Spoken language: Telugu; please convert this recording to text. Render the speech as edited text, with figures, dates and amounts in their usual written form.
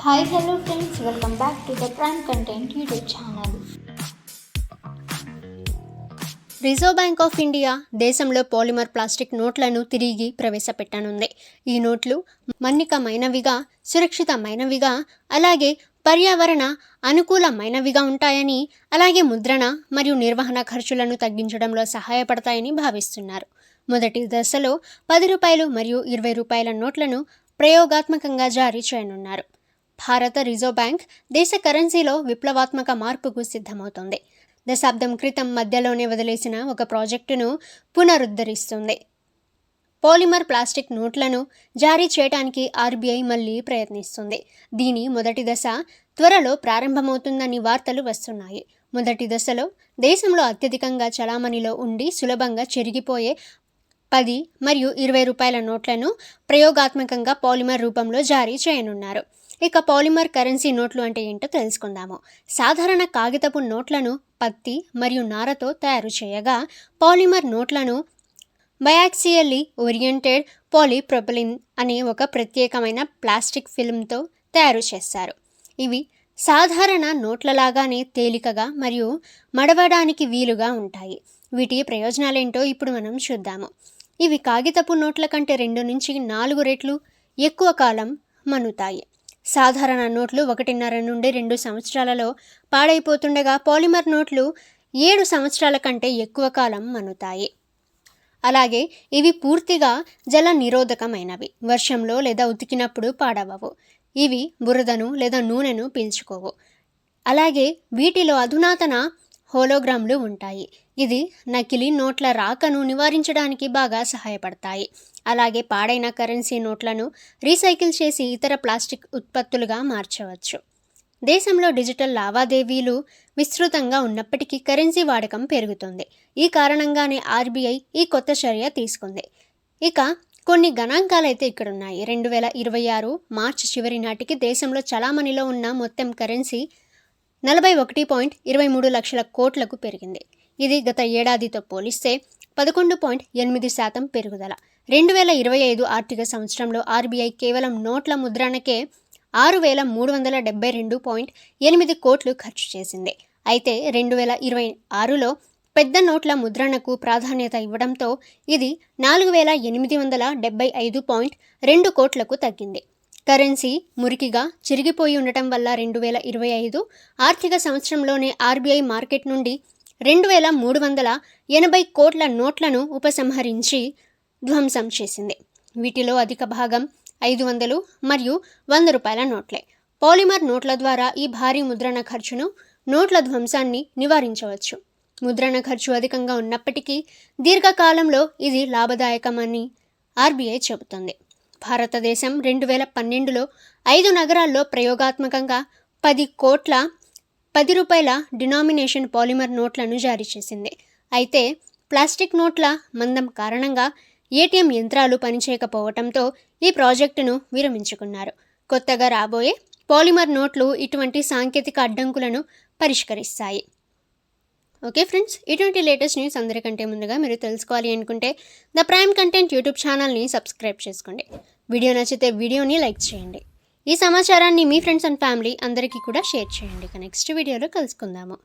Hi, hello friends, welcome back to the Prime Content YouTube channel. Reserve bank of India దేశంలో పాలిమర్ ప్లాస్టిక్ నోట్లను తిరిగి ప్రవేశపెట్టనుంది. ఈ నోట్లు మన్నికమైనవిగా, సురక్షితమైనవిగా, అలాగే పర్యావరణ అనుకూలమైనవిగా ఉంటాయని, అలాగే ముద్రణ మరియు నిర్వహణ ఖర్చులను తగ్గించడంలో సహాయపడతాయని భావిస్తున్నారు. మొదటి దశలో 10 రూపాయలు మరియు 20 రూపాయల నోట్లను ప్రయోగాత్మకంగా జారీ చేయనున్నారు. భారత రిజర్వ్ బ్యాంక్ దేశ కరెన్సీలో విప్లవాత్మక మార్పుకు సిద్ధమవుతోంది. దశాబ్దం క్రితం మధ్యలోనే వదిలేసిన ఒక ప్రాజెక్టును పునరుద్ధరిస్తుంది. పాలిమర్ ప్లాస్టిక్ నోట్లను జారీ చేయడానికి ఆర్బీఐ మళ్లీ ప్రయత్నిస్తుంది. దీని మొదటి దశ త్వరలో ప్రారంభమవుతుందని వార్తలు వస్తున్నాయి. మొదటి దశలో దేశంలో అత్యధికంగా చలామణిలో ఉండి సులభంగా చెరిగిపోయే 10 మరియు 20 రూపాయల నోట్లను ప్రయోగాత్మకంగా పాలిమర్ రూపంలో జారీ చేయనున్నారు. ఇక పాలిమర్ కరెన్సీ నోట్లు అంటే ఏంటో తెలుసుకుందాము. సాధారణ కాగితపు నోట్లను పత్తి మరియు నారతో తయారు చేయగా, పాలిమర్ నోట్లను బయాక్సియల్లీ ఓరియంటెడ్ పాలీప్రొపిలిన్ అనే ఒక ప్రత్యేకమైన ప్లాస్టిక్ ఫిల్మ్తో తయారు చేస్తారు. ఇవి సాధారణ నోట్లలాగానే తేలికగా మరియు మడవడానికి వీలుగా ఉంటాయి. వీటి ప్రయోజనాలేంటో ఇప్పుడు మనం చూద్దాము. ఇవి కాగితపు నోట్ల కంటే 2 నుంచి 4 రెట్లు ఎక్కువ కాలం మన్నుతాయి. సాధారణ నోట్లు 1.5 నుండి 2 సంవత్సరాలలో పాడైపోతుండగా, పాలిమర్ నోట్లు 7 సంవత్సరాల కంటే ఎక్కువ కాలం మన్నుతాయి. అలాగే ఇవి పూర్తిగా జల నిరోధకమైనవి. వర్షంలో లేదా ఉతికినప్పుడు పాడవవు. ఇవి బురదను లేదా నూనెను పీల్చుకోవు. అలాగే వీటిలో అధునాతన హోలోగ్రామ్లు ఉంటాయి. ఇది నకిలీ నోట్ల రాకను నివారించడానికి బాగా సహాయపడతాయి. అలాగే పాడైన కరెన్సీ నోట్లను రీసైకిల్ చేసి ఇతర ప్లాస్టిక్ ఉత్పత్తులుగా మార్చవచ్చు. దేశంలో డిజిటల్ లావాదేవీలు విస్తృతంగా ఉన్నప్పటికీ కరెన్సీ వాడకం పెరుగుతుంది. ఈ కారణంగానే ఆర్బీఐ ఈ కొత్త చర్య తీసుకుంది. ఇక కొన్ని గణాంకాలైతే ఇక్కడున్నాయి. 2026 మార్చి చివరి నాటికి దేశంలో చలామణిలో ఉన్న మొత్తం కరెన్సీ 41.23 లక్షల కోట్లకు పెరిగింది. ఇది గత ఏడాదితో పోలిస్తే 11.8% పెరుగుదల. 2025 ఆర్థిక సంవత్సరంలో ఆర్బీఐ కేవలం నోట్ల ముద్రణకే 6,372.8 కోట్లు ఖర్చు చేసింది. అయితే 2026లో పెద్ద నోట్ల ముద్రణకు ప్రాధాన్యత ఇవ్వడంతో ఇది 4,875.2 కోట్లకు తగ్గింది. కరెన్సీ మురికిగా చిరిగిపోయి ఉండటం వల్ల 2025 ఆర్థిక సంవత్సరంలోనే ఆర్బీఐ మార్కెట్ నుండి 2,380 కోట్ల నోట్లను ఉపసంహరించి ధ్వంసం చేసింది. వీటిలో అధిక భాగం 500 మరియు 100 రూపాయల నోట్లే. పాలిమర్ నోట్ల ద్వారా ఈ భారీ ముద్రణ ఖర్చును, నోట్ల ధ్వంసాన్ని నివారించవచ్చు. ముద్రణ ఖర్చు అధికంగా ఉన్నప్పటికీ దీర్ఘకాలంలో ఇది లాభదాయకమని ఆర్బీఐ చెబుతోంది. భారతదేశం 2012లో 5 నగరాల్లో ప్రయోగాత్మకంగా 10 కోట్ల 10 రూపాయల డినామినేషన్ పాలిమర్ నోట్లను జారీ చేసింది. అయితే ప్లాస్టిక్ నోట్ల మందం కారణంగా ఏటీఎం యంత్రాలు పనిచేయకపోవడంతో ఈ ప్రాజెక్టును విరమించుకున్నారు. కొత్తగా రాబోయే పాలిమర్ నోట్లు ఇటువంటి సాంకేతిక అడ్డంకులను పరిష్కరిస్తాయి. ఓకే ఫ్రెండ్స్, ఇటువంటి లేటెస్ట్ న్యూస్ అందరికంటే ముందుగా మీరు తెలుసుకోవాలి అనుకుంటే ద ప్రైమ్ కంటెంట్ యూట్యూబ్ ఛానల్ని సబ్స్క్రైబ్ చేసుకోండి. వీడియో నచ్చితే వీడియోని లైక్ చేయండి. ఈ సమాచారాన్ని మీ ఫ్రెండ్స్ అండ్ ఫ్యామిలీ అందరికీ కూడా షేర్ చేయండి. నెక్స్ట్ వీడియోలో కలుసుకుందాము.